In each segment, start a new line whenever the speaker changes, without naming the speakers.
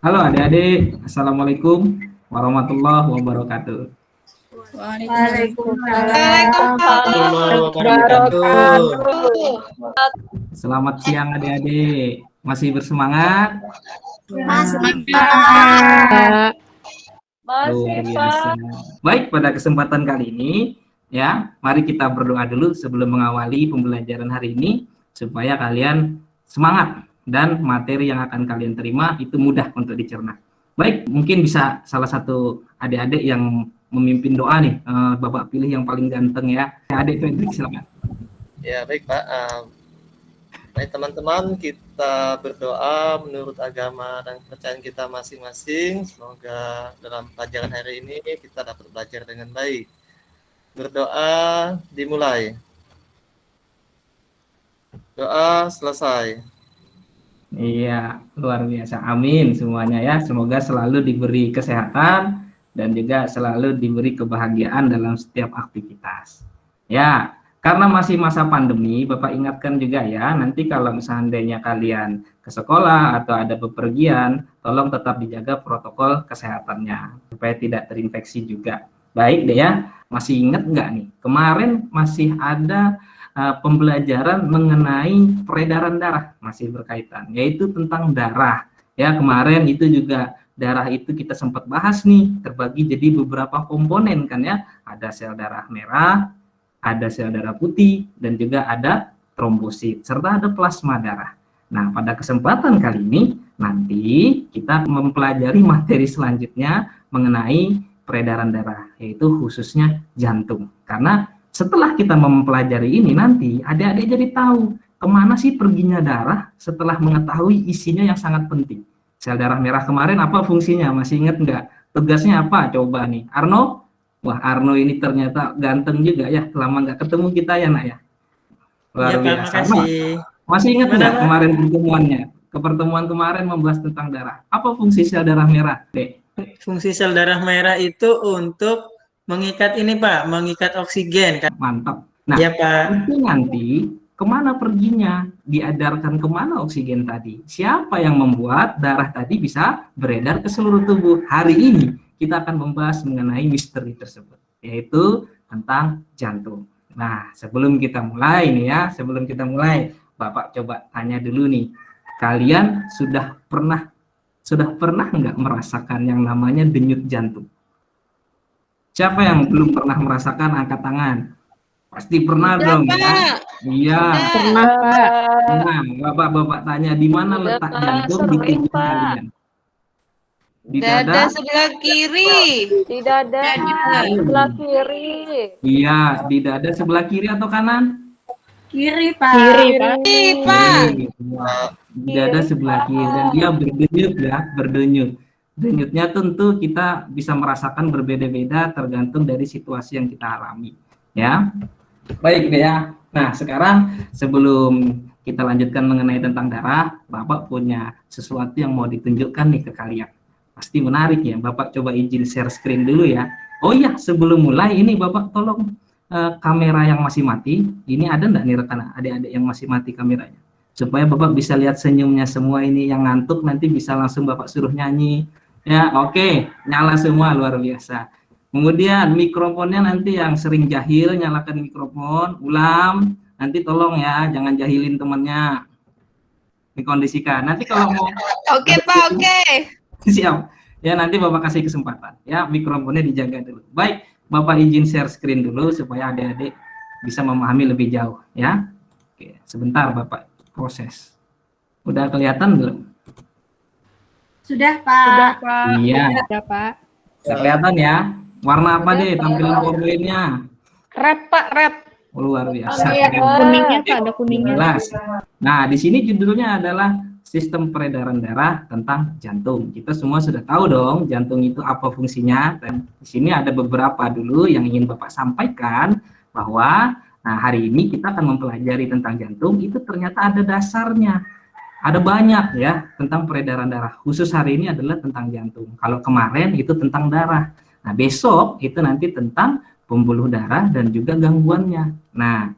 Halo adik-adik, Assalamualaikum warahmatullahi wabarakatuh.
Waalaikumsalam
warahmatullahi wabarakatuh.
Selamat siang adik-adik. Masih bersemangat?
Masih
Luar biasa. Baik, pada kesempatan kali ini ya, mari kita berdoa dulu sebelum mengawali pembelajaran hari ini supaya kalian semangat dan materi yang akan kalian terima itu mudah untuk dicerna. Baik, mungkin bisa salah satu adik-adik yang memimpin doa nih, Bapak pilih yang paling ganteng ya. Adik Fredrik silakan.
Ya baik Pak. Baik teman-teman, kita berdoa menurut agama dan kepercayaan kita masing-masing. Semoga dalam pelajaran hari ini kita dapat belajar dengan baik. Berdoa dimulai. Doa selesai.
Iya, luar biasa. Amin semuanya ya. Semoga selalu diberi kesehatan dan juga selalu diberi kebahagiaan dalam setiap aktivitas. Ya, karena masih masa pandemi, Bapak ingatkan juga ya, nanti kalau seandainya kalian ke sekolah atau ada bepergian, tolong tetap dijaga protokol kesehatannya supaya tidak terinfeksi juga. Baik deh ya, masih ingat nggak nih? Kemarin masih ada pembelajaran mengenai peredaran darah, masih berkaitan, yaitu tentang darah. Ya, kemarin itu juga darah itu kita sempat bahas nih, terbagi jadi beberapa komponen kan ya, ada sel darah merah, ada sel darah putih, dan juga ada trombosit, serta ada plasma darah. Nah, pada kesempatan kali ini, nanti kita mempelajari materi selanjutnya mengenai peredaran darah, yaitu khususnya jantung. Karena setelah kita mempelajari ini, nanti adik-adik jadi tahu kemana sih perginya darah setelah mengetahui isinya yang sangat penting. Sel darah merah kemarin apa fungsinya? Masih ingat nggak? Tugasnya apa? Coba nih, Arno. Wah, Arno ini ternyata ganteng juga ya. Lama nggak ketemu kita ya, nak ya. Luar
Ya, Pak,
biasa.
makasih.
Masih ingat nggak
Pak?
kemarin pertemuannya? Pertemuan kemarin membahas tentang darah. Apa fungsi sel darah merah, Dek?
Fungsi sel darah merah itu untuk mengikat ini Pak, mengikat oksigen.
Mantap. Nah,
ya Pak.
itu nanti kemana perginya? Diedarkan kemana oksigen tadi? Siapa yang membuat darah tadi bisa beredar ke seluruh tubuh? Hari ini kita akan membahas mengenai misteri tersebut, yaitu tentang jantung. Nah, sebelum kita mulai nih ya, Bapak coba tanya dulu nih, kalian sudah pernah nggak merasakan yang namanya denyut jantung? Siapa yang belum pernah merasakan, angkat tangan? Pasti pernah dong ya. Iya.
Pernah Pak.
Nah, Bapak tanya di mana letak jantung di tubuh kalian? Di dada
sebelah kiri.
Di dada sebelah kiri.
Iya, di dada sebelah kiri atau kanan?
Kiri Pak.
Kiri, Pak.
Di dada sebelah kiri, dan dia berdenyut ya, berdenyut. Denyutnya tentu kita bisa merasakan berbeda-beda tergantung dari situasi yang kita alami. Ya, baik deh ya. Nah, sekarang sebelum kita lanjutkan mengenai tentang darah, Bapak punya sesuatu yang mau ditunjukkan nih ke kalian. Pasti menarik ya. Bapak coba izin share screen dulu ya. Oh iya, sebelum mulai ini Bapak tolong kamera yang masih mati. Ini ada enggak nih rekan adik-adik yang masih mati kameranya? Supaya Bapak bisa lihat senyumnya semua ini. Yang ngantuk nanti bisa langsung Bapak suruh nyanyi. Ya, oke. Nyala semua, luar biasa. Kemudian mikrofonnya nanti yang sering jahil, nyalakan mikrofon. Ulam, nanti tolong ya, jangan jahilin temannya. Dikondisikan. Nanti kalau mau
Oke Pak, oke.
siap. Ya, nanti Bapak kasih kesempatan. Ya, mikrofonnya dijaga dulu. Baik, Bapak izin share screen dulu supaya adik-adik bisa memahami lebih jauh. Ya, oke. Sebentar Bapak proses. Udah kelihatan belum?
Sudah Pak.
Iya.
Sudah Pak.
Udah kelihatan ya? Warna apa deh tampilan PowerPoint-nya?
Red Pak, red.
Oh, luar biasa.
Kuningnya Pak, ada kuningnya.
Jelas. Nah, di sini judulnya adalah sistem peredaran darah tentang jantung. Kita semua sudah tahu dong jantung itu apa fungsinya, dan di sini ada beberapa dulu yang ingin Bapak sampaikan bahwa hari ini kita akan mempelajari tentang jantung. Itu ternyata ada dasarnya. Ada banyak ya tentang peredaran darah. Khusus hari ini adalah tentang jantung. Kalau kemarin itu tentang darah. Nah, besok itu nanti tentang pembuluh darah dan juga gangguannya. Nah,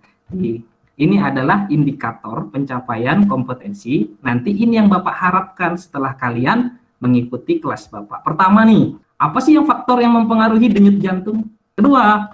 ini adalah indikator pencapaian kompetensi. Nanti ini yang Bapak harapkan setelah kalian mengikuti kelas Bapak. Pertama nih, apa sih yang faktor yang mempengaruhi denyut jantung? Kedua,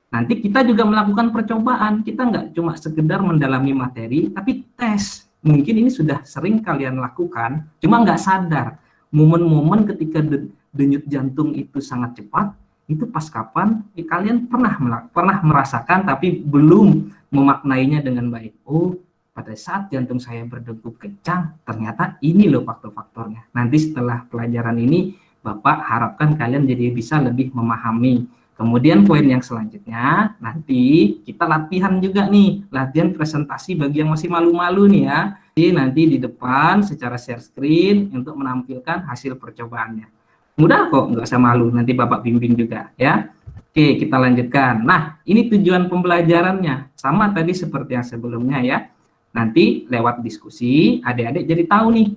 nanti kita juga melakukan percobaan. Kita nggak cuma sekedar mendalami materi, tapi tes. Mungkin ini sudah sering kalian lakukan, cuma nggak sadar. Momen-momen ketika denyut jantung itu sangat cepat, itu pas kapan kalian pernah merasakan tapi belum memaknainya dengan baik. Oh, pada saat jantung saya berdegup kencang, ternyata ini loh faktor-faktornya. Nanti setelah pelajaran ini, Bapak harapkan kalian jadi bisa lebih memahami. Kemudian poin yang selanjutnya, nanti kita latihan juga nih, latihan presentasi bagi yang masih malu-malu nih ya. Jadi nanti di depan secara share screen untuk menampilkan hasil percobaannya. Mudah kok, nggak usah malu, nanti Bapak bimbing juga ya. Oke, kita lanjutkan. Nah, ini tujuan pembelajarannya. Sama tadi seperti yang sebelumnya ya. Nanti lewat diskusi, adik-adik jadi tahu nih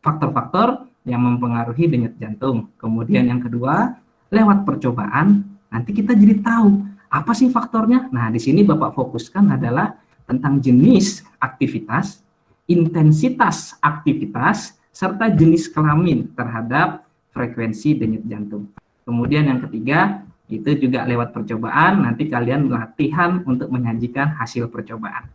faktor-faktor yang mempengaruhi denyut jantung. Kemudian yang kedua, lewat percobaan, nanti kita jadi tahu apa sih faktornya. Nah, di sini Bapak fokuskan adalah tentang jenis aktivitas, intensitas aktivitas, serta jenis kelamin terhadap frekuensi denyut jantung. Kemudian yang ketiga, itu juga lewat percobaan, nanti kalian latihan untuk menyajikan hasil percobaan.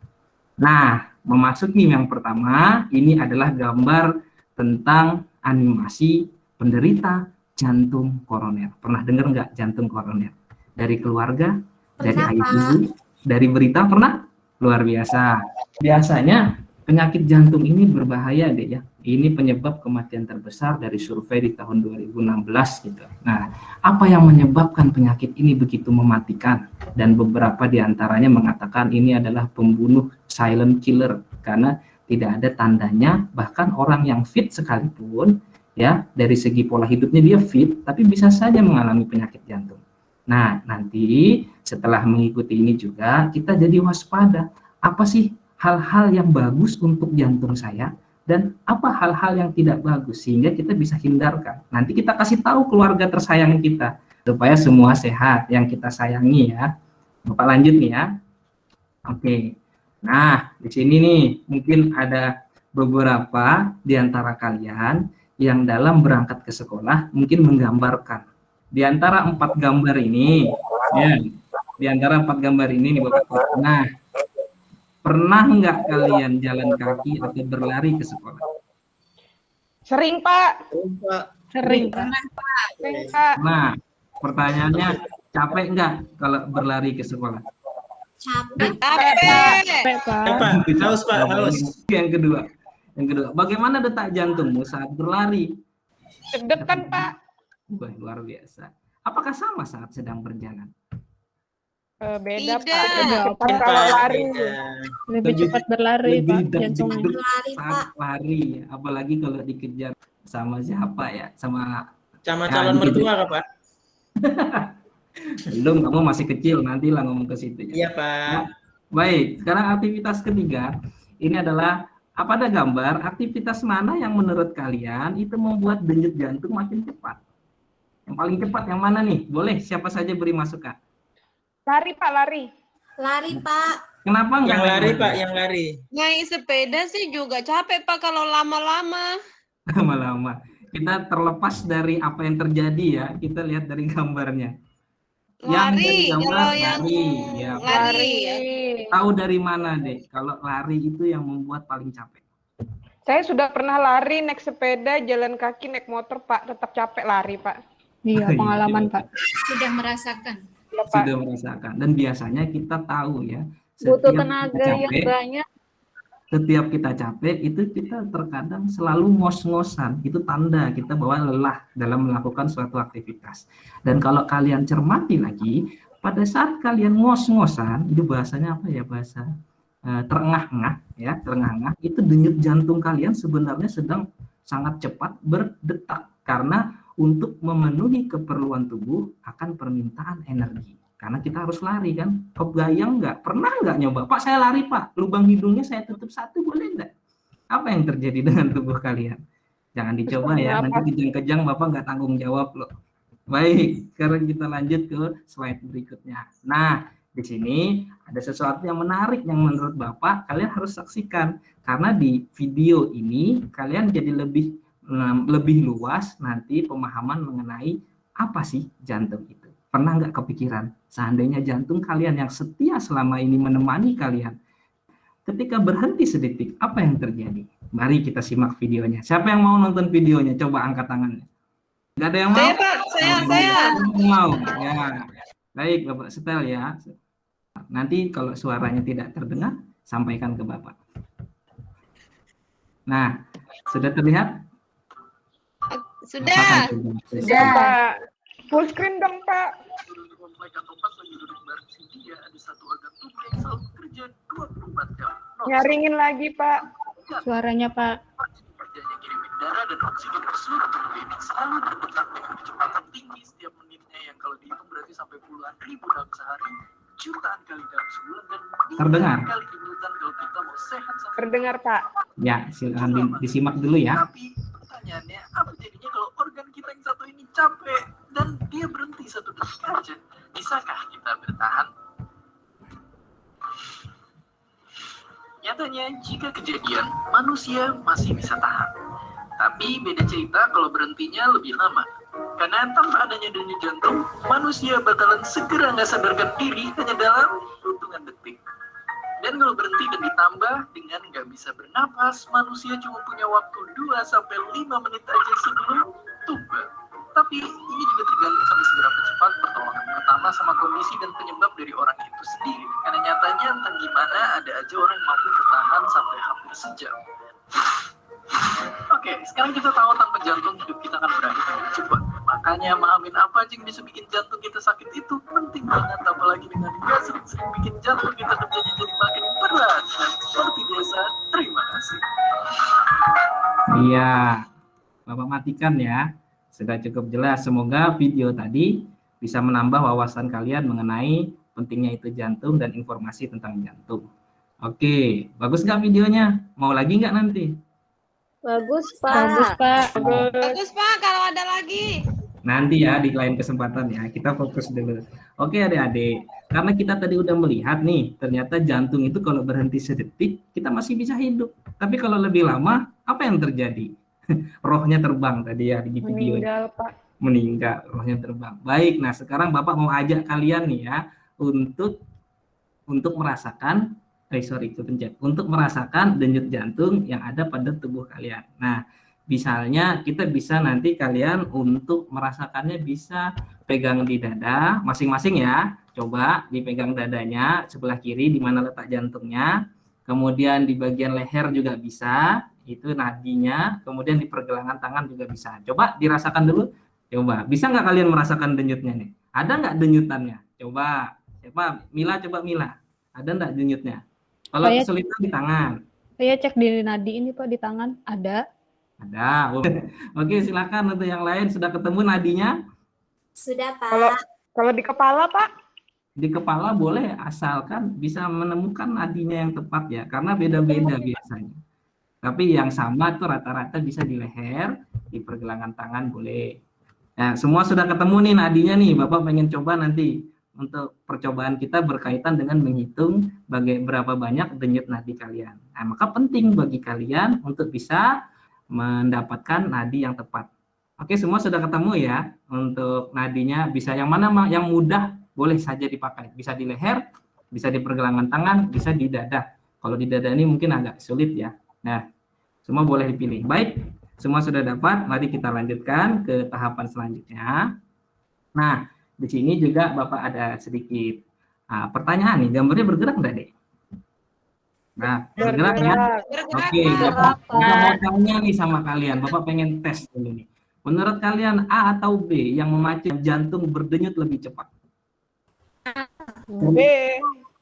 Nah, memasuki yang pertama, ini adalah gambar tentang animasi penderita jantung koroner. Pernah dengar nggak jantung koroner? Dari keluarga, dari ayah ibu, dari berita pernah? Luar biasa. Biasanya penyakit jantung ini berbahaya deh ya. Ini penyebab kematian terbesar dari survei di tahun 2016 gitu. Nah, apa yang menyebabkan penyakit ini begitu mematikan? Dan beberapa diantaranya mengatakan ini adalah pembunuh silent killer karena tidak ada tandanya, bahkan orang yang fit sekalipun ya dari segi pola hidupnya dia fit, tapi bisa saja mengalami penyakit jantung. Nah, nanti setelah mengikuti ini juga kita jadi waspada. Apa sih hal-hal yang bagus untuk jantung saya dan apa hal-hal yang tidak bagus sehingga kita bisa hindarkan. Nanti kita kasih tahu keluarga tersayang kita supaya semua sehat yang kita sayangi ya. Bapak lanjut nih ya. Oke. Nah, di sini nih mungkin ada beberapa di antara kalian yang dalam berangkat ke sekolah mungkin menggambarkan. Di antara 4 gambar ini, ya, di antara 4 gambar ini nih Bapak. Nah, pernah nggak kalian jalan kaki atau berlari ke sekolah?
Sering, Pak.
Pak.
Sering, Pak. Sering, Pak.
Nah, pertanyaannya capek nggak kalau berlari ke sekolah?
Capek.
Capek, Pak.
Pak, haus Pak, haus.
Yang kedua, bagaimana detak jantungmu saat berlari?
Deg-degan, Pak.
Wah, luar biasa. Apakah sama saat sedang berjalan?
Beda,
Tidak.
Pak. Beda, Pak.
Pak,
Kalau lari.
beda.
Lebih cepat berlari, Pak, jantungnya.
Berlari,
saat
Pak.
lari, apalagi kalau dikejar sama siapa ya, sama
Sama
Ya,
calon
gitu.
mertua kah, Pak?
belum, kamu masih kecil, nantilah ngomong ke situ ya.
Iya, Pak.
Baik, sekarang aktivitas ketiga, ini adalah pada gambar aktivitas mana yang menurut kalian itu membuat denyut jantung makin cepat? Yang paling cepat yang mana nih? Boleh siapa saja beri masukan.
Lari, Pak, lari.
Lari, Pak.
Kenapa enggak
Yang lari,
naik
Pak, yang lari.
Naik sepeda sih juga capek, Pak, kalau lama-lama.
lama-lama? Kita terlepas dari apa yang terjadi ya, kita lihat dari gambarnya. Yang dari
Lari,
gambar
kalau yang
lari, ya.
lari. Ya.
Tahu dari mana deh? Kalau lari itu yang membuat paling capek.
Saya sudah pernah lari, naik sepeda, jalan kaki, naik motor, Pak. Tetap capek lari, Pak.
Iya, pengalaman, Pak.
Sudah merasakan.
Ya, Pak.
Sudah merasakan. Dan biasanya kita tahu ya,
Butuh
setiap
tenaga
kita
yang
capek,
banyak.
setiap kita capek itu kita terkadang selalu ngos-ngosan. Itu tanda kita bahwa lelah dalam melakukan suatu aktivitas. Dan kalau kalian cermati lagi, pada saat kalian ngos-ngosan, itu bahasanya apa ya, bahasa terengah-engah ya, terengah-engah, itu denyut jantung kalian sebenarnya sedang sangat cepat berdetak karena untuk memenuhi keperluan tubuh akan permintaan energi. Karena kita harus lari kan. Kebayang nggak? Pernah nggak nyoba? Pak, saya lari, Pak. Lubang hidungnya saya tutup satu, boleh nggak? Apa yang terjadi dengan tubuh kalian? Jangan dicoba ya. Nanti kejang-kejang Bapak nggak tanggung jawab loh. Baik, sekarang kita lanjut ke slide berikutnya. Nah, di sini ada sesuatu yang menarik yang menurut Bapak kalian harus saksikan. Karena di video ini kalian jadi lebih lebih luas nanti pemahaman mengenai apa sih jantung itu. Pernah nggak kepikiran, seandainya jantung kalian yang setia selama ini menemani kalian, ketika berhenti sedetik, apa yang terjadi? Mari kita simak videonya. Siapa yang mau nonton videonya? Coba angkat tangannya. Nggak ada yang mau?
Saya, Pak. Saya.
Mau. Ya. Baik, Bapak setel ya. Nanti kalau suaranya tidak terdengar, sampaikan ke Bapak. Nah, sudah terlihat?
Sudah.
Sudah, Pak. Full screen dong, Pak. Nyaringin lagi, Pak.
Suaranya, Pak.
darah dan oksigen ke seluruh tubuh ini selalu berdetak dengan kecepatan tinggi setiap menitnya yang kalau dihitung berarti sampai puluhan ribu dalam sehari, jutaan kali dalam sebulan, dan
Terdengar?
kali di minutan kalau kita mau sehat sampai.
Terdengar, Pak.
Ya, silakan disimak dulu ya.
Tapi pertanyaannya, apa jadinya kalau organ kita yang satu ini capek dan dia berhenti satu detik aja? Bisakah kita bertahan? Nyatanya, jika kejadian, manusia masih bisa tahan. Tapi beda cerita kalau berhentinya lebih lama. Karena tanpa adanya denyut jantung, manusia bakalan segera nggak sadarkan diri hanya dalam hitungan detik. Dan kalau berhenti dan ditambah dengan nggak bisa bernapas, manusia cuma punya waktu 2-5 menit aja sebelum tumbang. Tapi ini juga tergantung sama seberapa cepat pertolongan pertama sama kondisi dan penyebab dari orang itu sendiri. Karena nyatanya entah gimana ada aja orang yang mampu bertahan sampai hampir sejam. Oke, sekarang kita tahu tanpa jantung hidup kita akan berakhir cepat. Makanya mahamin apa aja yang bisa bikin jantung kita sakit itu penting banget. Apalagi dengan dia sering-sering bikin jantung kita kerjanya jadi makin berat. Dan seperti biasa, terima kasih.
Iya, Bapak matikan ya. Sudah cukup jelas. Semoga video tadi bisa menambah wawasan kalian mengenai pentingnya itu jantung dan informasi tentang jantung. Oke, bagus nggak videonya? Mau lagi nggak nanti?
Bagus, Pak.
Bagus, Pak. Kalau ada lagi.
Nanti ya di lain kesempatan ya. Kita fokus dulu. Oke adik-adik, karena kita tadi udah melihat nih, ternyata jantung itu kalau berhenti sedetik, kita masih bisa hidup. Tapi kalau lebih lama, apa yang terjadi? Rohnya terbang tadi ya di video.
Meninggal, Pak.
Meninggal, rohnya terbang. Baik, nah sekarang Bapak mau ajak kalian nih ya untuk merasakan untuk merasakan denyut jantung yang ada pada tubuh kalian. Nah, misalnya kita bisa nanti kalian untuk merasakannya bisa pegang di dada masing-masing ya. Coba dipegang dadanya sebelah kiri di mana letak jantungnya. Kemudian di bagian leher juga bisa, itu nadinya. Kemudian di pergelangan tangan juga bisa. Coba dirasakan dulu. Coba, bisa nggak kalian merasakan denyutnya nih? Ada nggak denyutannya? Coba, Mila, coba Mila. Ada nggak denyutnya? Kalau kesulitan di tangan.
Saya cek di nadi ini, Pak, di tangan. Ada.
Ada. Oke, silakan untuk yang lain. Sudah ketemu nadinya?
Sudah, Pak.
Kalau di kepala, Pak?
Di kepala boleh, asalkan bisa menemukan nadinya yang tepat ya. Karena beda-beda biasanya. Tapi yang sama tuh rata-rata bisa di leher, di pergelangan tangan boleh. Nah, semua sudah ketemu nih nadinya nih. Bapak pengen coba nanti untuk percobaan kita berkaitan dengan menghitung berapa banyak denyut nadi kalian. Nah, maka penting bagi kalian untuk bisa mendapatkan nadi yang tepat. Oke, semua sudah ketemu ya. Untuk nadinya bisa yang mana yang mudah boleh saja dipakai. Bisa di leher, bisa di pergelangan tangan, bisa di dada. Kalau di dada ini mungkin agak sulit ya. Nah, semua boleh dipilih. Baik, semua sudah dapat. Mari kita lanjutkan ke tahapan selanjutnya. Nah, di sini juga Bapak ada sedikit pertanyaan nih. Gambarnya bergerak nggak, Dek? Nah, bergerak ya. Oke, Bapak mau tanya nih sama kalian. Bapak pengen tes dulu nih. Menurut kalian A atau B yang memacu jantung berdenyut lebih cepat?
B.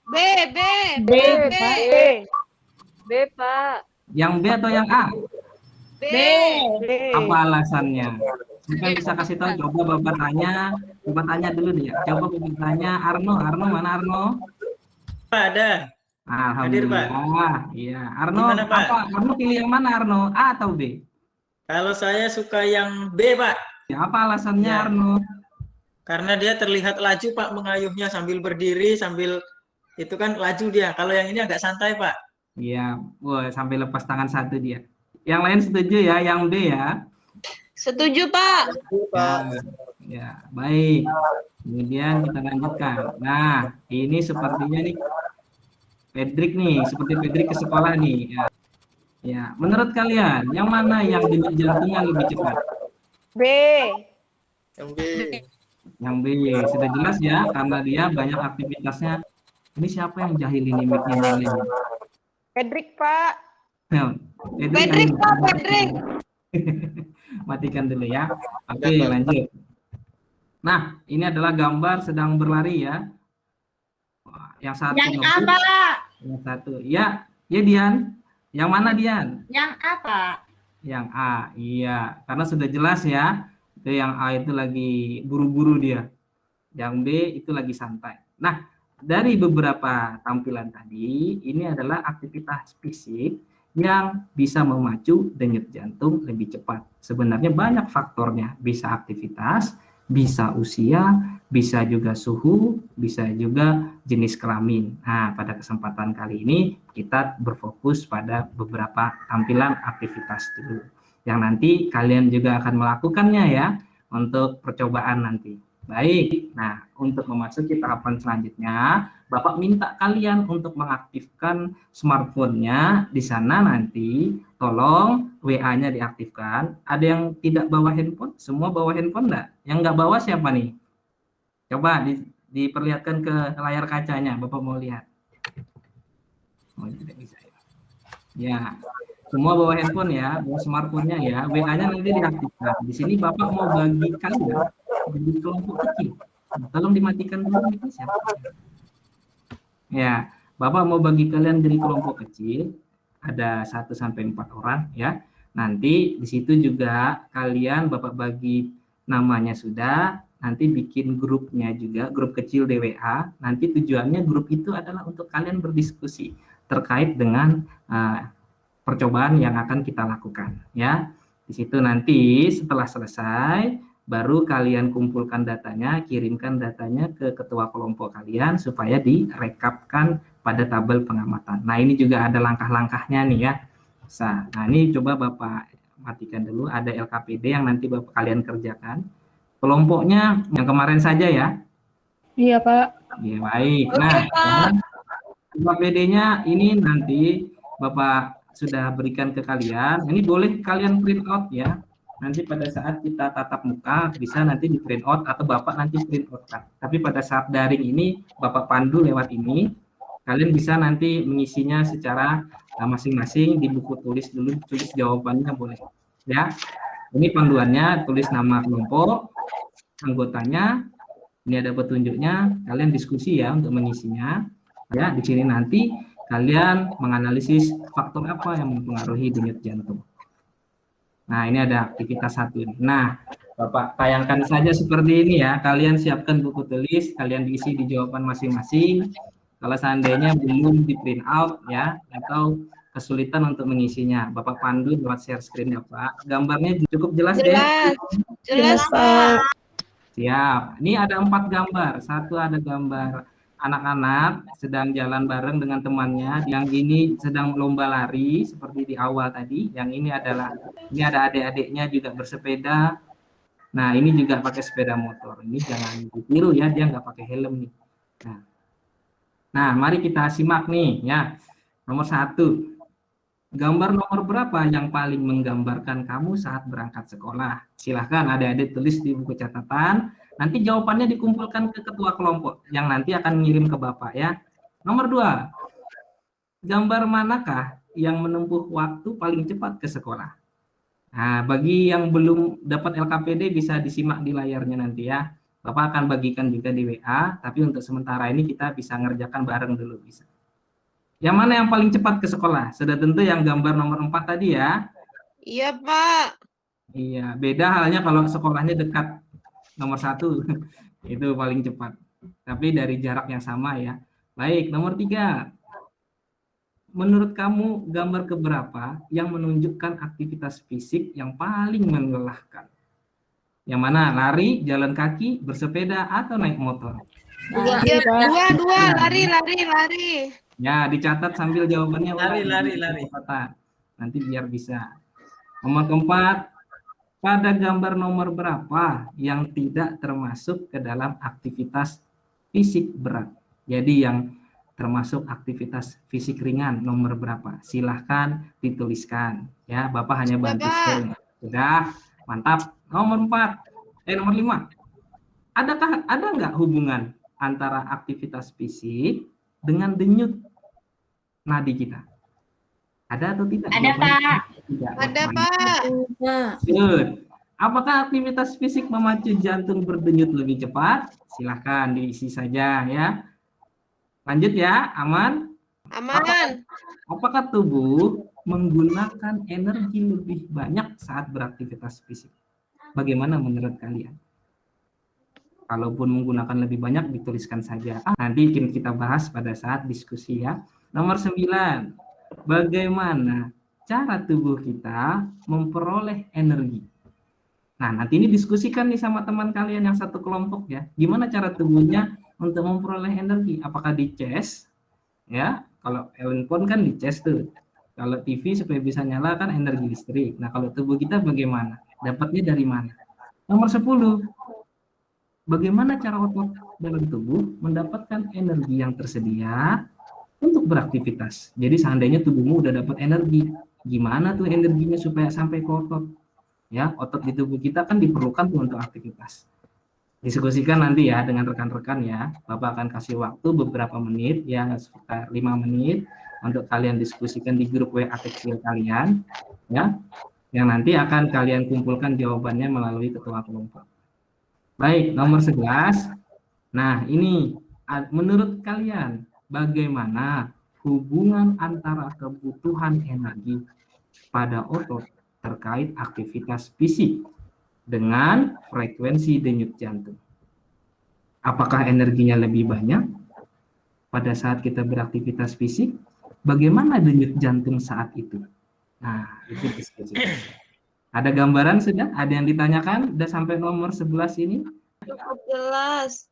B.
B, Pak.
Yang B atau yang A?
B.
Apa alasannya? Mungkin bisa kasih tahu. Coba Bapak tanya dulu deh. Coba Bapak tanya Arno. Mana Arno?
Pak, ada. Hadir, Pak.
Alhamdulillah. Iya, Arno.
Gimana, Pak?
Apa? Arno pilih yang mana Arno? A atau B?
Kalau saya suka yang B, Pak.
Ya, apa alasannya
Ya.
Arno?
Karena dia terlihat laju, Pak, mengayuhnya sambil berdiri, sambil itu kan laju dia. Kalau yang ini agak santai, Pak.
Iya, wah sampai lepas tangan satu dia. Yang lain setuju ya, yang B ya.
Setuju, Pak.
Pak.
Ya, baik. Kemudian kita lanjutkan. Nah, ini sepertinya nih Pedrik nih, seperti Pedrik ke sekolah nih. Ya, ya. Menurut kalian, yang mana yang denyut jantungnya lebih cepat?
B.
Yang B.
Yang B. Sudah jelas ya, karena dia banyak aktivitasnya. Ini siapa yang jahil ini mic-nya nyalain?
Pedrik, Pak.
Nah,
Pedrik,
ayo.
Pak, Pedrik.
Matikan dulu ya. Oke, lanjut. Nah, ini adalah gambar sedang berlari ya. Wah, yang satu
Yang
ngebut,
apa?
yang satu. Ya, ya Dian. Yang mana Dian?
Yang apa?
Yang A. Iya, karena sudah jelas ya. Itu yang A itu lagi buru-buru dia. Yang B itu lagi santai. Nah, dari beberapa tampilan tadi, ini adalah aktivitas fisik yang bisa memacu denyut jantung lebih cepat. Sebenarnya banyak faktornya, bisa aktivitas, bisa usia, bisa juga suhu, bisa juga jenis kelamin. Nah, pada kesempatan kali ini kita berfokus pada beberapa tampilan aktivitas dulu, yang nanti kalian juga akan melakukannya ya, untuk percobaan nanti. Baik, nah untuk memasuki tahapan selanjutnya, Bapak minta kalian untuk mengaktifkan smartphone-nya. Di sana nanti tolong WA-nya diaktifkan. Ada yang tidak bawa handphone? Semua bawa handphone enggak? Yang nggak bawa siapa nih? Coba diperlihatkan ke layar kacanya, Bapak mau lihat. Oh, tidak bisa ya. Ya, semua bawa handphone ya, bawa smartphone-nya ya. WA-nya nanti diaktifkan. Di sini Bapak mau bagi kalian jadi kelompok kecil. Nah, tolong dimatikan dulu itu siapa? Ya, Bapak mau bagi kalian jadi kelompok kecil, ada 1 sampai 4 orang ya. Nanti di situ juga kalian Bapak bagi namanya sudah, nanti bikin grupnya juga, grup kecil di WA. Nanti tujuannya grup itu adalah untuk kalian berdiskusi terkait dengan percobaan yang akan kita lakukan ya. Di situ nanti setelah selesai baru kalian kumpulkan datanya, kirimkan datanya ke ketua kelompok kalian supaya direkapkan pada tabel pengamatan. Nah, ini juga ada langkah-langkahnya nih ya. Nah, ini coba Bapak matikan dulu, ada LKPD yang nanti Bapak kalian kerjakan. Kelompoknya yang kemarin saja ya.
Iya, Pak.
Iya, baik.
Oke,
Nah,
Pak.
LKPD-nya ini nanti Bapak sudah berikan ke kalian. Ini boleh kalian print out ya. Nanti pada saat kita tatap muka bisa nanti di print out atau Bapak nanti print out kan. Tapi pada saat daring ini Bapak pandu lewat ini, kalian bisa nanti mengisinya secara masing-masing di buku tulis dulu, tulis jawabannya boleh ya. Ini panduannya, tulis nama kelompok, anggotanya, ini ada petunjuknya, kalian diskusi ya untuk mengisinya ya. Di sini nanti kalian menganalisis faktor apa yang mempengaruhi denyut jantung. Nah, ini ada aktivitas 1 ini. Nah, Bapak tayangkan saja seperti ini ya. Kalian siapkan buku tulis, kalian diisi di jawaban masing-masing. Kalau seandainya belum di print out ya, atau kesulitan untuk mengisinya, Bapak pandu lewat share screen ya Pak. Gambarnya cukup jelas deh.
Jelas, Pak.
Siap. Ini ada 4 gambar. 1 ada gambar anak-anak sedang jalan bareng dengan temannya, yang ini sedang lomba lari seperti di awal tadi, yang ini ada adik-adiknya juga bersepeda. Nah, ini juga pakai sepeda motor. Ini jangan ditiru ya, dia nggak pakai helm nih. Nah, mari kita simak nih ya. Nomor 1, gambar nomor berapa yang paling menggambarkan kamu saat berangkat sekolah? Silahkan adik-adik tulis di buku catatan. Nanti jawabannya dikumpulkan ke ketua kelompok yang nanti akan ngirim ke Bapak ya. Nomor 2, gambar manakah yang menempuh waktu paling cepat ke sekolah? Nah, bagi yang belum dapat LKPD bisa disimak di layarnya nanti ya. Bapak akan bagikan juga di WA, tapi untuk sementara ini kita bisa ngerjakan bareng dulu bisa. Yang mana yang paling cepat ke sekolah? Sudah tentu yang gambar nomor 4 tadi ya.
Iya, Pak.
Iya, beda halnya kalau sekolahnya dekat. Nomor 1 itu paling cepat, tapi dari jarak yang sama ya. Baik, nomor 3, menurut kamu gambar keberapa yang menunjukkan aktivitas fisik yang paling melelahkan? Yang mana? Lari, jalan kaki, bersepeda, atau naik motor?
Iya, dua, lari.
Ya, dicatat sambil jawabannya.
Lari.
Nanti biar bisa. Nomor 4, pada gambar nomor berapa yang tidak termasuk ke dalam aktivitas fisik berat? Jadi yang termasuk aktivitas fisik ringan nomor berapa? Silahkan dituliskan. Ya, Bapak hanya
Sudah,
bantu
Pak.
share. Sudah, mantap. Nomor 4, nomor 5. Ada nggak hubungan antara aktivitas fisik dengan denyut nadi kita? Ada atau tidak?
Ada,
Jawabannya
Pak.
tidak.
Ada,
Mantap.
Pak.
Good. Apakah aktivitas fisik memacu jantung berdenyut lebih cepat? Silahkan diisi saja ya. Lanjut ya, aman?
Aman.
Apakah tubuh menggunakan energi lebih banyak saat beraktivitas fisik? Bagaimana menurut kalian? Kalaupun menggunakan lebih banyak, dituliskan saja. Nanti kita bahas pada saat diskusi ya. Nomor 9. Bagaimana cara tubuh kita memperoleh energi? Nah, nanti ini diskusikan nih sama teman kalian yang satu kelompok ya. Gimana cara tubuhnya untuk memperoleh energi? Apakah di cas? Ya, kalau handphone kan di cas tuh. Kalau TV supaya bisa nyala kan energi listrik. Nah, kalau tubuh kita bagaimana? Dapatnya dari mana? Nomor 10. Bagaimana cara otot dalam tubuh mendapatkan energi yang tersedia untuk beraktivitas? Jadi seandainya tubuhmu udah dapat energi, gimana tuh energinya supaya sampai ke otot? Ya, otot di tubuh kita kan diperlukan tuh untuk aktivitas. Diskusikan nanti ya dengan rekan-rekan ya. Bapak akan kasih waktu beberapa menit, ya sekitar 5 menit untuk kalian diskusikan di grup WA kecil kalian, ya. Yang nanti akan kalian kumpulkan jawabannya melalui ketua kelompok. Baik, nomor 11. Nah, ini menurut kalian bagaimana hubungan antara kebutuhan energi pada otot terkait aktivitas fisik dengan frekuensi denyut jantung? Apakah energinya lebih banyak pada saat kita beraktivitas fisik? Bagaimana denyut jantung saat itu? Nah, itu diskusi. Ada gambaran sudah? Ada yang ditanyakan? Sudah sampai nomor 11 ini?
Cukup jelas.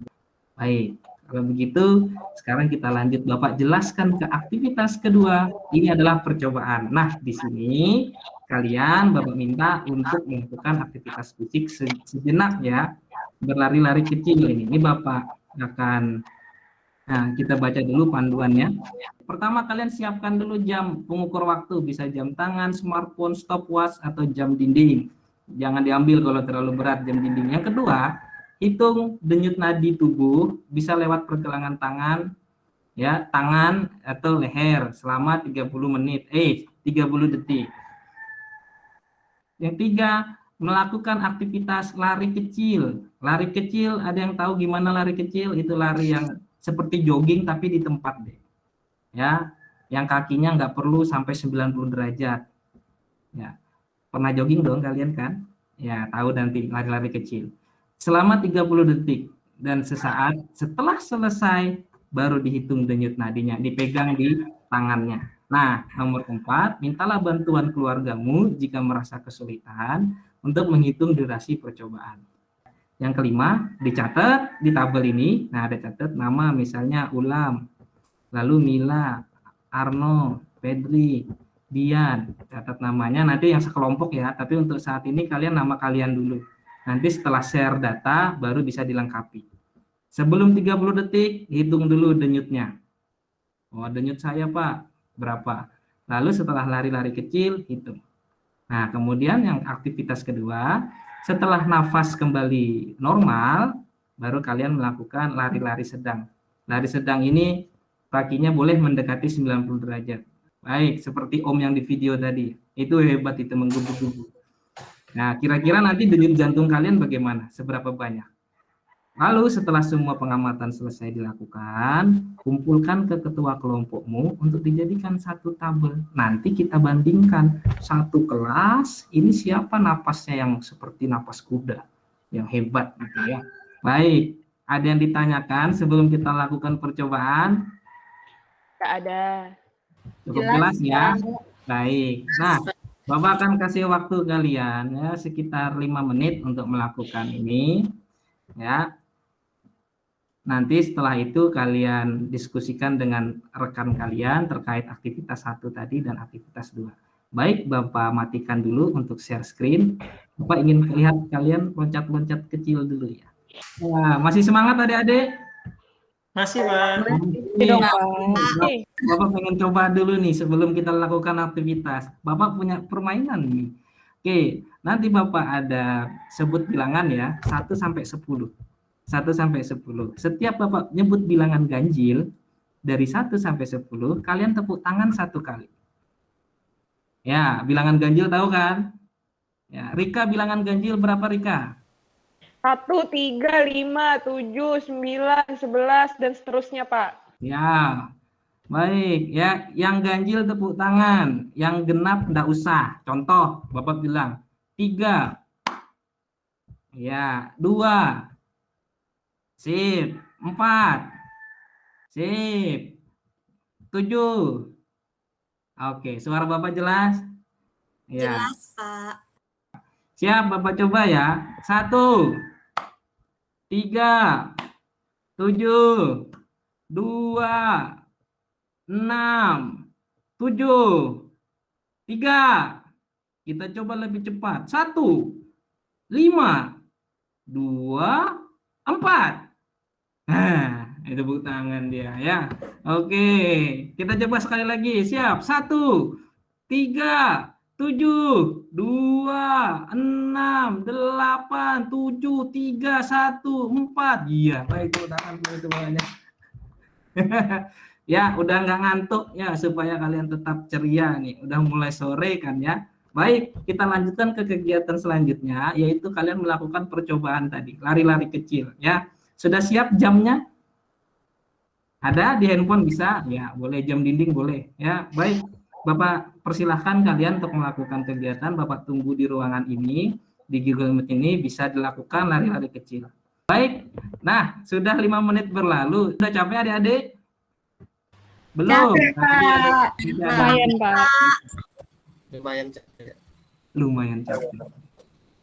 Baik, kalau begitu sekarang kita lanjut. Bapak jelaskan ke aktivitas kedua. Ini adalah percobaan. Nah, di sini kalian Bapak minta untuk melakukan aktivitas fisik sejenak ya. Berlari-lari kecil ini. Ini Bapak akan, nah kita baca dulu panduannya. Pertama kalian siapkan dulu jam pengukur waktu. Bisa jam tangan, smartphone, stopwatch, atau jam dinding. Jangan diambil kalau terlalu berat jam dinding. Yang kedua, hitung denyut nadi tubuh bisa lewat pergelangan tangan, ya, tangan atau leher selama 30 menit, 30 detik. Yang tiga, melakukan aktivitas lari kecil. Lari kecil, ada yang tahu gimana lari kecil? Itu lari yang seperti jogging tapi di tempat deh. Ya, yang kakinya nggak perlu sampai 90 derajat. Ya, pernah jogging dong kalian kan? Ya, tahu nanti lari-lari kecil. Selama 30 detik dan sesaat setelah selesai baru dihitung denyut nadinya, dipegang di tangannya. Nah, nomor 4, mintalah bantuan keluargamu jika merasa kesulitan untuk menghitung durasi percobaan. Yang kelima, dicatat di tabel ini. Nah, ada catat nama misalnya Ulam, lalu Mila, Arno, Pedri, Dian. Catat namanya nanti yang sekelompok ya, tapi untuk saat ini kalian nama kalian dulu. Nanti setelah share data baru bisa dilengkapi. Sebelum 30 detik, hitung dulu denyutnya. Oh, denyut saya Pak, berapa? Lalu setelah lari-lari kecil, hitung. Nah, kemudian yang aktivitas kedua, setelah nafas kembali normal, baru kalian melakukan lari-lari sedang. Lari sedang ini kakinya boleh mendekati 90 derajat. Baik, seperti Om yang di video tadi. Itu hebat, itu menggubu-gubu. Nah, kira-kira nanti denyut jantung kalian bagaimana? Seberapa banyak? Lalu setelah semua pengamatan selesai dilakukan, kumpulkan ke ketua kelompokmu untuk dijadikan satu tabel. Nanti kita bandingkan satu kelas, ini siapa napasnya yang seperti napas kuda, yang hebat gitu ya. Baik, ada yang ditanyakan sebelum kita lakukan percobaan?
Nggak ada.
Cukup jelas ya? Baik, nah Bapak akan kasih waktu kalian ya sekitar 5 menit untuk melakukan ini ya. Nanti setelah itu kalian diskusikan dengan rekan kalian terkait aktivitas 1 tadi dan aktivitas 2. Baik, Bapak matikan dulu untuk share screen. Bapak ingin lihat kalian loncat-loncat kecil dulu ya. Nah, masih semangat adik-adik?
Masih, Pak.
Nih,
dong, Pak.
Bapak pengen coba dulu nih sebelum kita lakukan aktivitas. Bapak punya permainan nih. Oke, nanti Bapak ada sebut bilangan ya, 1 sampai 10. 1 sampai 10. Setiap Bapak nyebut bilangan ganjil dari 1 sampai 10, kalian tepuk tangan 1 kali. Ya, bilangan ganjil tahu kan? Ya, Rika bilangan ganjil berapa Rika?
1, 3, 5, 7, 9, 11, dan seterusnya, Pak.
Ya, baik. Ya, yang ganjil tepuk tangan, yang genap enggak usah. Contoh, Bapak bilang 3. Ya, 2. Sip. 4. Sip. 7. Oke, suara Bapak jelas? Ya.
Jelas, Pak.
Siap, Bapak coba ya. 1, 3, 7, 2, 6, 7, 3. Kita coba lebih cepat. 1, 5, 2, 4. Nah, itu tepuk tangan dia ya. Oke, kita coba sekali lagi. Siap. 1, 3, 7, 2, 6, 8, 7, 3, 1, 4. Iya, baik, tepuk tangan itu banyak. Ya, udah nggak ngantuk ya, supaya kalian tetap ceria nih. Udah mulai sore kan ya. Baik, kita lanjutkan ke kegiatan selanjutnya, yaitu kalian melakukan percobaan tadi, lari-lari kecil ya. Sudah siap jamnya? Ada di handphone bisa? Ya, boleh jam dinding boleh ya. Baik, Bapak persilahkan kalian untuk melakukan kegiatan. Bapak tunggu di ruangan ini, di Google Meet ini bisa dilakukan lari-lari kecil. Baik, nah sudah 5 menit berlalu. Sudah capek adik-adik? Belum?
Capek, Pak. Lumayan, Pak.
Lumayan capek.
Lumayan capek.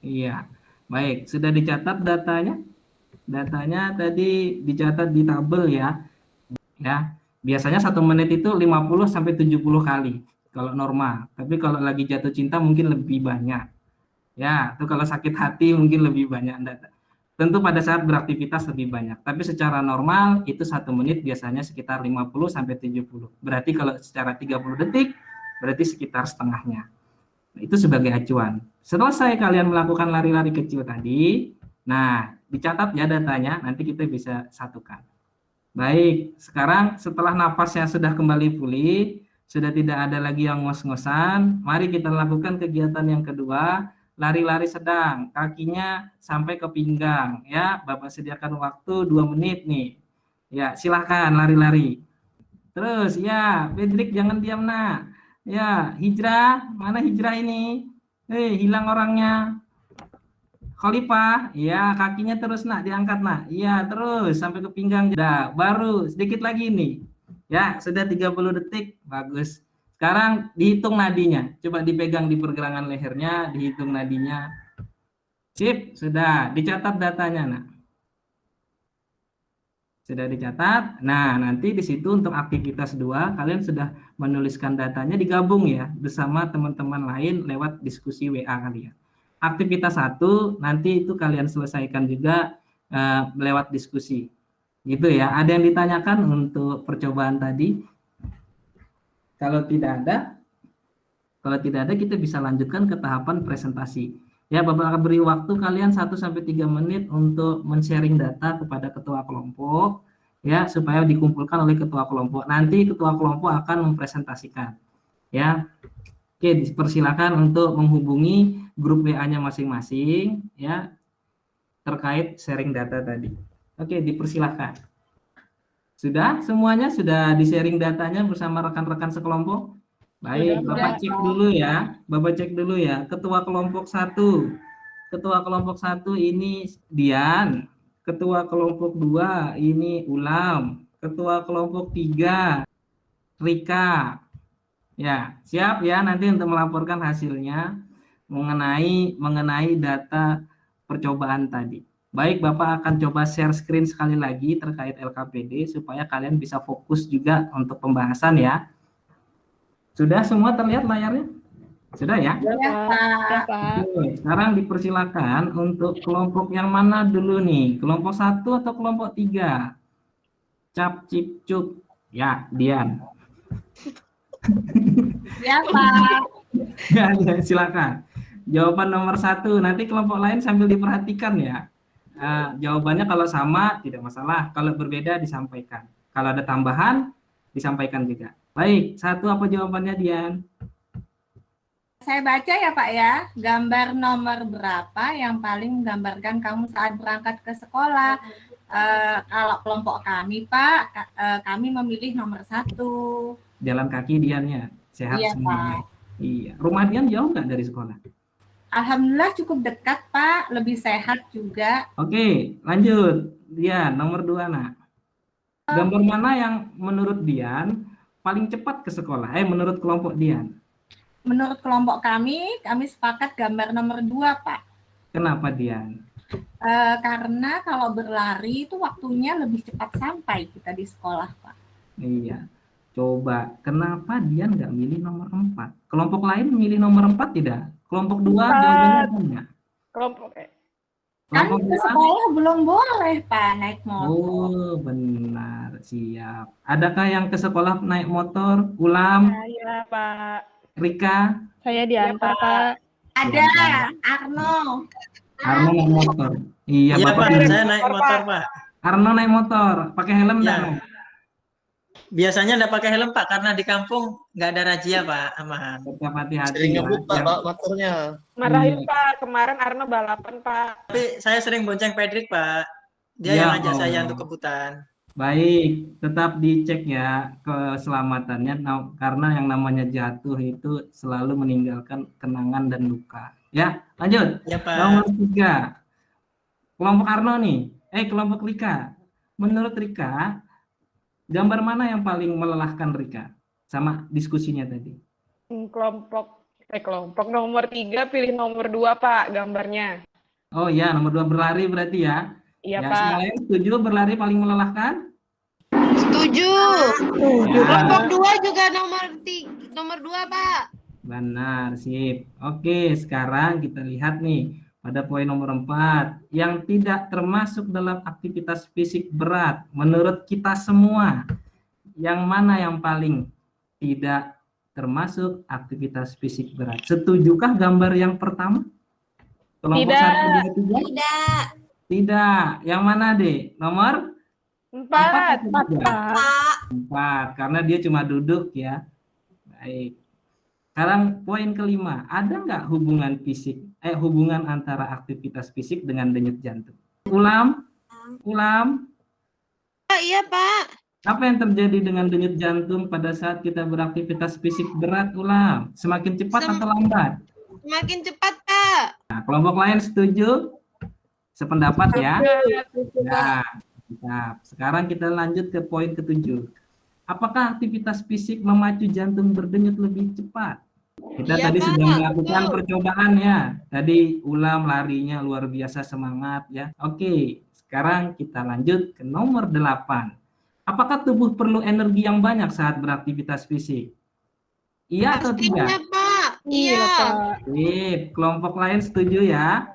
Iya, baik. Sudah dicatat datanya? Datanya tadi dicatat di tabel ya. Ya, biasanya 1 menit itu 50 sampai 70 kali kalau normal. Tapi kalau lagi jatuh cinta mungkin lebih banyak. Ya, itu kalau sakit hati mungkin lebih banyak. Tentu pada saat beraktivitas lebih banyak. Tapi secara normal itu 1 menit biasanya sekitar 50 sampai 70. Berarti kalau secara 30 detik berarti sekitar setengahnya. Nah, itu sebagai acuan. Selesai kalian melakukan lari-lari kecil tadi, nah dicatat ya datanya, nanti kita bisa satukan. Baik, sekarang setelah napasnya sudah kembali pulih, sudah tidak ada lagi yang ngos-ngosan, mari kita lakukan kegiatan yang kedua, lari-lari sedang, kakinya sampai ke pinggang ya. Bapak sediakan waktu 2 menit nih. Ya, silahkan lari-lari. Terus ya, Pedrik jangan diam nak. Ya, Hijrah, mana Hijrah ini? Hilang orangnya. Khalifah, ya kakinya terus nak diangkat nak, iya terus sampai ke pinggang. Dah, baru sedikit lagi nih, ya sudah 30 detik, bagus. Sekarang dihitung nadinya, coba dipegang di pergelangan lehernya, dihitung nadinya. Sip, sudah dicatat datanya nak. Sudah dicatat. Nah nanti di situ untuk aktivitas 2 kalian sudah menuliskan datanya, digabung ya bersama teman-teman lain lewat diskusi WA kalian. Aktivitas 1 nanti itu kalian selesaikan juga lewat diskusi gitu ya. Ada yang ditanyakan untuk percobaan tadi? Kalau tidak ada kita bisa lanjutkan ke tahapan presentasi ya. Bapak akan beri waktu kalian 1 sampai 3 menit untuk men-sharing data kepada ketua kelompok ya, supaya dikumpulkan oleh ketua kelompok. Nanti ketua kelompok akan mempresentasikan ya. Oke, dipersilakan untuk menghubungi grup WA-nya masing-masing ya terkait sharing data tadi. Oke, dipersilakan. Sudah semuanya sudah di-sharing datanya bersama rekan-rekan sekelompok? Baik, Bapak cek dulu ya. Bapak cek dulu ya. Ketua kelompok 1. Ketua kelompok 1 ini Dian. Ketua kelompok 2 ini Ulam. Ketua kelompok 3 Rika. Ya, siap ya nanti untuk melaporkan hasilnya mengenai data percobaan tadi. Baik, Bapak akan coba share screen sekali lagi terkait LKPD supaya kalian bisa fokus juga untuk pembahasan ya. Sudah semua terlihat layarnya? Sudah ya?
Ya, Pak.
Oke, sekarang dipersilakan untuk kelompok yang mana dulu nih? Kelompok 1 atau kelompok 3? Cap, cip, cup. Ya, Dian.
Ya, Pak.
Ya, silakan. Jawaban nomor 1. Nanti kelompok lain sambil diperhatikan ya. Jawabannya kalau sama tidak masalah. Kalau berbeda disampaikan. Kalau ada tambahan disampaikan juga. Baik, 1 apa jawabannya, Dian?
Saya baca ya, Pak ya. Gambar nomor berapa yang paling menggambarkan kamu saat berangkat ke sekolah? Kalau kelompok kami, Pak, kami memilih nomor 1.
Jalan kaki Diannya. Sehat
Iya,
semua. Iya. Rumah Dian jauh nggak dari sekolah?
Alhamdulillah cukup dekat, Pak. Lebih sehat juga.
Oke, lanjut. Dian, nomor 2, nak. Gambar mana yang menurut Dian paling cepat ke sekolah? Menurut kelompok Dian.
Menurut kelompok kami sepakat gambar nomor 2, Pak.
Kenapa, Dian?
Karena kalau berlari itu waktunya lebih cepat sampai kita di sekolah, Pak.
Iya. Coba, kenapa Dian nggak milih nomor 4? Kelompok lain milih nomor 4 tidak? Kelompok 2 jawabannya apa enggak?
Kelompok
Kan
Kelompok
ke
2?
sekolah belum boleh, Pak, naik motor.
Oh, benar. Siap. Adakah yang ke sekolah naik motor? Ulam,
saya, Pak.
Rika,
Saya
diantar, Pak.
Ada Arno.
Arno naik motor. Iya,
Iya,
Bapak.
Pak, saya naik motor, Pak.
Arno naik motor. Pakai helm
Ya.
enggak?
Biasanya nggak pakai helm, Pak, karena di kampung nggak ada razia, Pak. Aman.
Tetap hati-hati.
Sering
ya.
ngebut Pak, motornya.
Marahin, Pak. Kemarin Arno balapan, Pak.
Tapi saya sering bonceng Pedrik, Pak. Dia
Ya
yang ngajak saya
Allah.
untuk kebutan.
Baik, tetap dicek ya keselamatannya karena yang namanya jatuh itu selalu meninggalkan kenangan dan luka. Ya, lanjut.
Ya, Pak.
Nomor 3. Kelompok Arno nih. Kelompok Rika. Menurut Rika, gambar mana yang paling melelahkan Rika? Sama diskusinya tadi.
Kelompok nomor 3 pilih nomor 2, Pak, gambarnya.
Oh ya, nomor 2 berlari berarti ya.
Iya,
Ya,
Pak.
semua lain setuju berlari paling melelahkan?
Setuju.
Ya.
Kelompok 2 juga nomor 2, Pak.
Benar, sip. Oke, sekarang kita lihat nih pada poin nomor 4 yang tidak termasuk dalam aktivitas fisik berat. Menurut kita semua, yang mana yang paling tidak termasuk aktivitas fisik berat? Setujukah gambar yang pertama? Kelompok
Tidak.
1, 2, 3?
Tidak.
Tidak. Yang mana, Dek? Nomor
4.
4.
Pak.
4, karena dia cuma duduk ya. Baik. Sekarang poin kelima, ada nggak hubungan antara aktivitas fisik dengan denyut jantung? Ulam,
Pak, iya, Pak.
apa yang terjadi dengan denyut jantung pada saat kita beraktivitas fisik berat, Ulam? Semakin cepat atau lambat?
Semakin cepat, Pak.
Nah, kelompok lain setuju? Sependapat ya? Ya, mantap. Sekarang kita lanjut ke poin ke-7. Apakah aktivitas fisik memacu jantung berdenyut lebih cepat? Kita
Iya,
tadi
Pak,
sudah melakukan
betul.
percobaan ya. Tadi Ulam larinya luar biasa semangat ya. Oke, sekarang kita lanjut ke nomor 8. Apakah tubuh perlu energi yang banyak saat beraktivitas fisik? Iya atau
Pastinya,
tidak?
Pak. Iya.
Sip, kelompok lain setuju ya?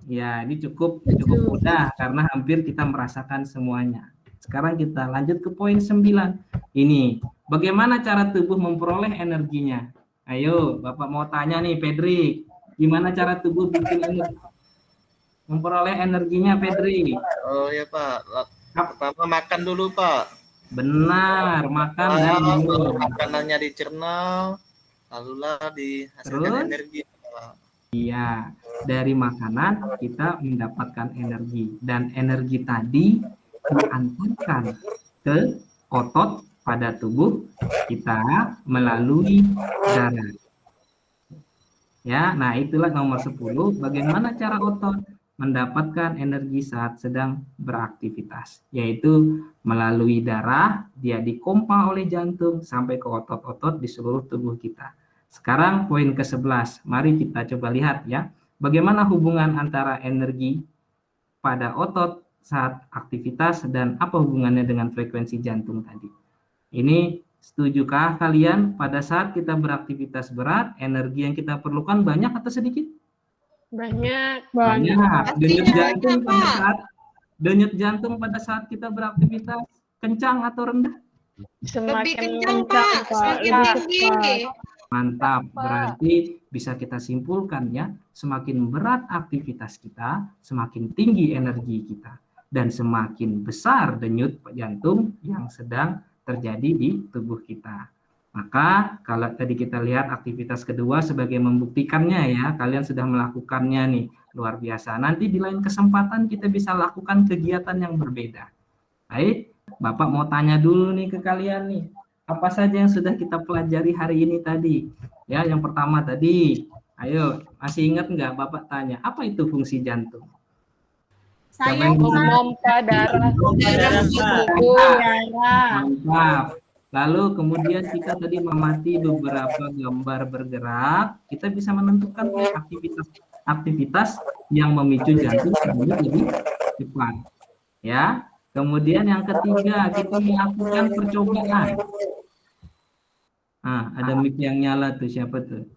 Ya, ini cukup mudah karena hampir kita merasakan semuanya. Sekarang kita lanjut ke poin 9. Ini, bagaimana cara tubuh memperoleh energinya? Ayo, Bapak mau tanya nih, Pedri. Gimana cara tubuh memperoleh energinya, Pedri?
Oh ya Pak. Pertama makan dulu Pak.
Benar, makan dan minum.
Makanannya dicerna, lalulah dihasilkan
Terus?
energi. Pak.
Iya, dari makanan kita mendapatkan energi dan energi tadi diantarkan ke otot pada tubuh kita melalui darah. Ya, nah itulah nomor 10. Bagaimana cara otot mendapatkan energi saat sedang beraktivitas, yaitu melalui darah, dia dipompa oleh jantung sampai ke otot-otot di seluruh tubuh kita. Sekarang poin ke-11, mari kita coba lihat ya, bagaimana hubungan antara energi pada otot saat aktivitas dan apa hubungannya dengan frekuensi jantung tadi. Ini Setujukah kalian pada saat kita beraktivitas berat, energi yang kita perlukan banyak atau sedikit?
Banyak.
Banyak. Denyut
Pastinya
jantung
banyak,
pada
Pak.
saat pada saat kita beraktivitas kencang atau rendah?
Lebih kencang, Pak. Semakin tinggi.
Mantap. Berarti bisa kita simpulkan ya, semakin berat aktivitas kita, semakin tinggi energi kita dan semakin besar denyut jantung yang sedang terjadi di tubuh kita. Maka kalau tadi kita lihat aktivitas kedua sebagai membuktikannya ya, kalian sudah melakukannya nih, luar biasa. Nanti di lain kesempatan kita bisa lakukan kegiatan yang berbeda. Baik, Bapak mau tanya dulu nih ke kalian nih, apa saja yang sudah kita pelajari hari ini tadi? Ya, yang pertama tadi, ayo, masih ingat nggak Bapak tanya, apa itu fungsi jantung?
Saya
Siapa yang bisa?
Memompa darah.
Darah, Pak.
darah.
Mantap. Lalu kemudian kita tadi mengamati beberapa gambar bergerak, kita bisa menentukan aktivitas yang memicu jantung lebih cepat. Ya. Kemudian yang ketiga, kita melakukan percobaan. Nah, ada mic yang nyala tuh, siapa tuh?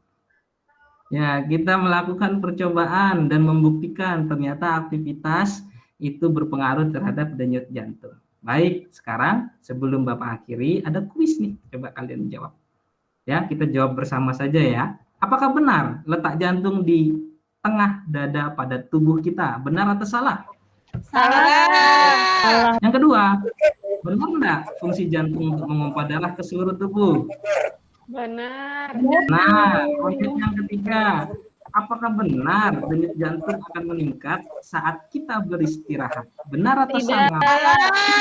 Ya, kita melakukan percobaan dan membuktikan ternyata aktivitas itu berpengaruh terhadap denyut jantung. Baik, sekarang sebelum Bapak akhiri, ada kuis nih. Coba kalian jawab. Ya, kita jawab bersama saja ya. Apakah benar letak jantung di tengah dada pada tubuh kita? Benar atau salah?
Salah.
Yang kedua, benar enggak fungsi jantung untuk memompa darah ke seluruh tubuh?
Benar.
Nah, konsep yang ketiga, apakah benar denyut jantung akan meningkat saat kita beristirahat? Benar atau salah?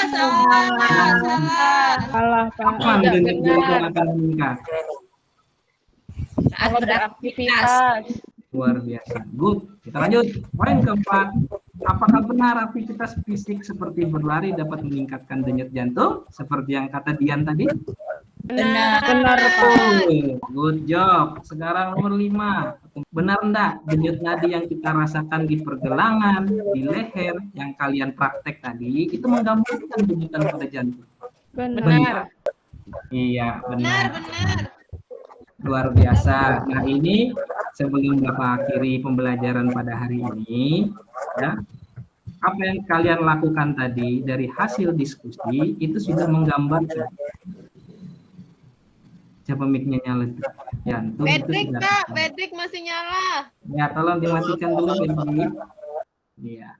Salah, Pak.
Kapan
Tidak
denyut jantung
benar.
akan meningkat?
Saat
Kalau beraktivitas.
Luar biasa. Good. Kita lanjut. Poin keempat. Apakah benar aktivitas fisik seperti berlari dapat meningkatkan denyut jantung? Seperti yang kata Dian tadi?
Benar, Pak.
Good job. Sekarang nomor 5. Benar enggak denyut nadi yang kita rasakan di pergelangan, di leher, yang kalian praktek tadi, itu menggambarkan denyutan pada jantung?
Benar.
Iya,
Benar,
benar.
benar.
Luar biasa. Nah, ini sebelum Bapak akhiri pembelajaran pada hari ini, ya, apa yang kalian lakukan tadi dari hasil diskusi itu sudah menggambarkan. Coba mic-nya nyala tuh. Jantung itu
Bedrik,
sudah.
Pak. Bedrik masih nyala.
Ya, tolong dimatikan dulu, Bedrik. Iya.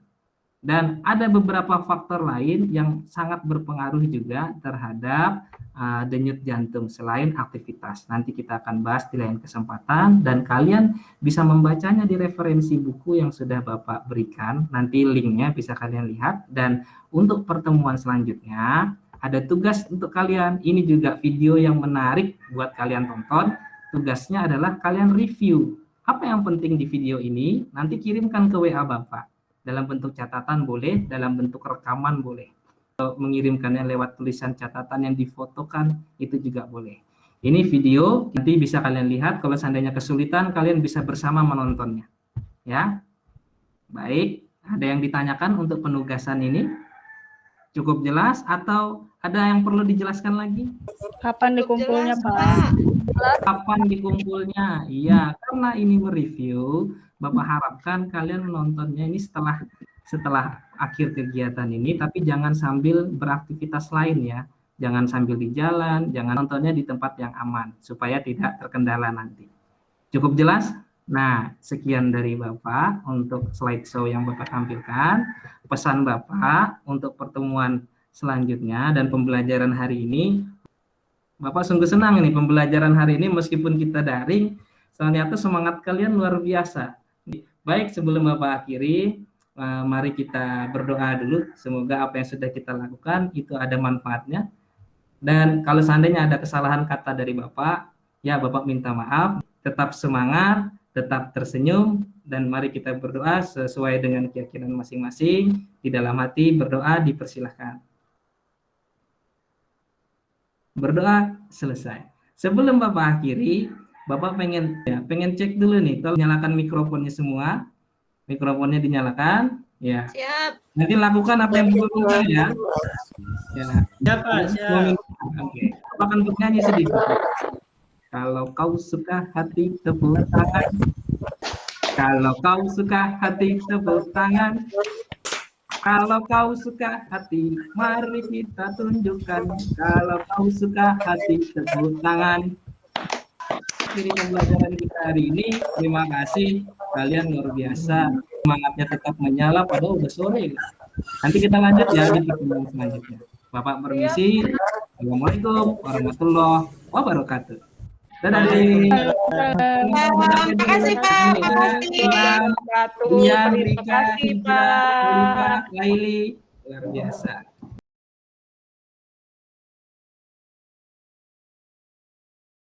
Dan ada beberapa faktor lain yang sangat berpengaruh juga terhadap denyut jantung selain aktivitas. Nanti kita akan bahas di lain kesempatan dan kalian bisa membacanya di referensi buku yang sudah Bapak berikan. Nanti linknya bisa kalian lihat. Dan untuk pertemuan selanjutnya ada tugas untuk kalian. Ini juga video yang menarik buat kalian tonton. Tugasnya adalah kalian review apa yang penting di video ini. Nanti kirimkan ke WA Bapak. Dalam bentuk catatan boleh, dalam bentuk rekaman boleh. Atau mengirimkannya lewat tulisan catatan yang difotokan, itu juga boleh. Ini video, nanti bisa kalian lihat. Kalau seandainya kesulitan, kalian bisa bersama menontonnya. Ya, baik. Ada yang ditanyakan untuk penugasan ini? Cukup jelas atau ada yang perlu dijelaskan lagi?
Kapan dikumpulnya,
Jelas,
Pak?
Kapan dikumpulnya? Iya, karena ini mereview, Bapak harapkan kalian menontonnya ini setelah akhir kegiatan ini, tapi jangan sambil beraktivitas lain ya. Jangan sambil di jalan, jangan nontonnya di tempat yang aman, supaya tidak terkendala nanti. Cukup jelas? Nah, sekian dari Bapak untuk slideshow yang Bapak tampilkan. Pesan Bapak untuk pertemuan selanjutnya dan pembelajaran hari ini, Bapak sungguh senang nih pembelajaran hari ini meskipun kita daring, ternyata semangat kalian luar biasa. Baik, sebelum Bapak akhiri, mari kita berdoa dulu. Semoga apa yang sudah kita lakukan itu ada manfaatnya. Dan kalau seandainya ada kesalahan kata dari Bapak, ya Bapak minta maaf. Tetap semangat, tetap tersenyum, dan mari kita berdoa sesuai dengan keyakinan masing-masing. Di dalam hati berdoa dipersilahkan. Berdoa selesai. Sebelum Bapak akhiri, Bapak pengen cek dulu nih, tolong nyalakan mikrofonnya semua. Mikrofonnya dinyalakan, ya.
Siap.
Nanti lakukan apa yang Bapak minta ya. Ya.
Siap, Pak. Siap.
Oke. akan bernyanyi sedikit. Kalau kau suka hati tepuk tangan. Kalau kau suka hati tepuk tangan. Kalau kau suka hati, mari kita tunjukkan. Kalau kau suka hati tepuk tangan. Ini pembelajaran kita hari ini. Terima kasih, kalian luar biasa. Semangatnya tetap menyala padahal udah sore. Nanti kita lanjut ya di pertemuan selanjutnya. Bapak permisi. Assalamualaikum warahmatullahi wabarakatuh. Dadah.
Terima kasih Pak.
Terima
Ian,
kasih
Rika,
Pak.
Laili, luar biasa.